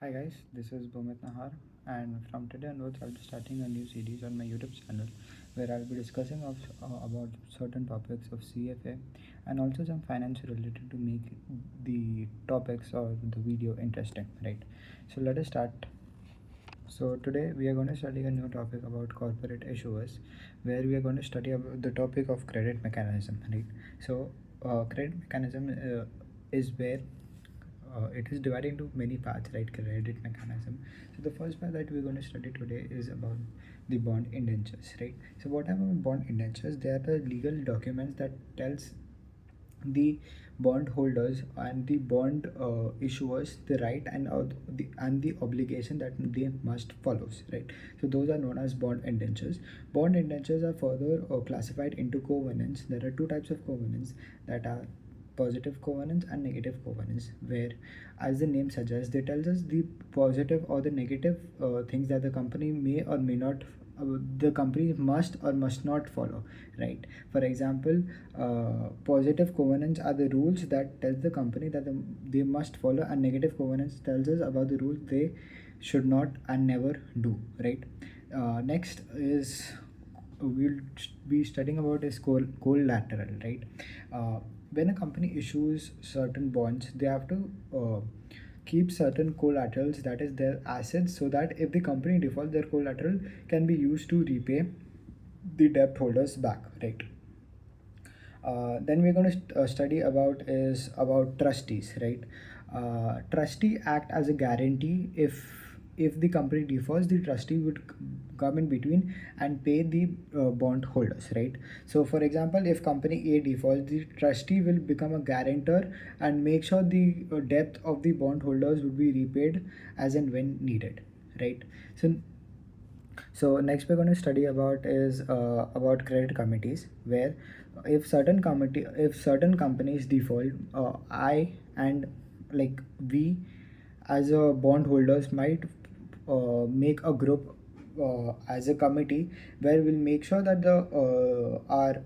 Hi guys, this is Bhumit Nahar, and from today onwards I'll be starting a new series on my YouTube channel where I'll be discussing about certain topics of CFA and also some finance related to make the topics or the video interesting, right? So let us start. So today we are going to study a new topic about corporate issuers, where we are going to study about the topic of credit mechanism, right? So credit mechanism is where it is divided into many parts, right? Credit mechanism. So the first part that we're going to study today is about the bond indentures, right? So what are bond indentures? They are the legal documents that tells the bondholders and the bond issuers the right and the obligation that they must follow, right? So those are known as bond indentures. Bond indentures are further classified into covenants. There are two types of covenants, that are positive covenants and negative covenants, where, as the name suggests, they tells us the positive or the negative things that the company may or may not the company must or must not follow, right? For example, positive covenants are the rules that tell the company that they must follow, and negative covenants tells us about the rules they should not and never do, right? Next is we'll be studying about is collateral, right? When a company issues certain bonds, they have to keep certain collaterals, that is their assets, so that if the company defaults, their collateral can be used to repay the debt holders back, right? Then we're going to study about trustees, right? Trustee act as a guarantee. If the company defaults, the trustee would come in between and pay the bond holders, right? So for example, if company A defaults, the trustee will become a guarantor and make sure the debt of the bond holders would be repaid as and when needed, right? So next we're going to study about credit committees, where if certain companies default, I and like we as a bondholders might make a group as a committee, where we'll make sure that the our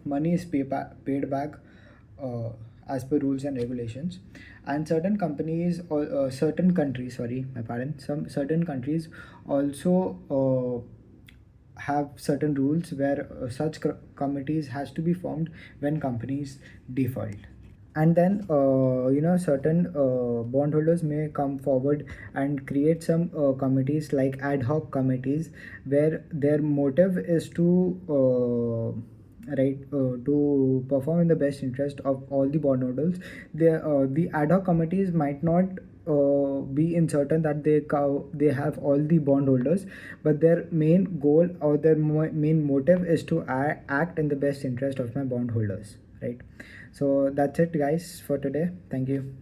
money is paid back uh, as per rules and regulations. And certain companies or certain countries, sorry, my pardon, some certain countries also have certain rules where such committees has to be formed when companies default. And then certain bondholders may come forward and create some committees like ad hoc committees, where their motive is to to perform in the best interest of all the bondholders. The ad hoc committees might not be in certain that they have all the bondholders, but their main goal or their main motive is to act in the best interest of my bondholders, right? So that's it guys for today. Thank you.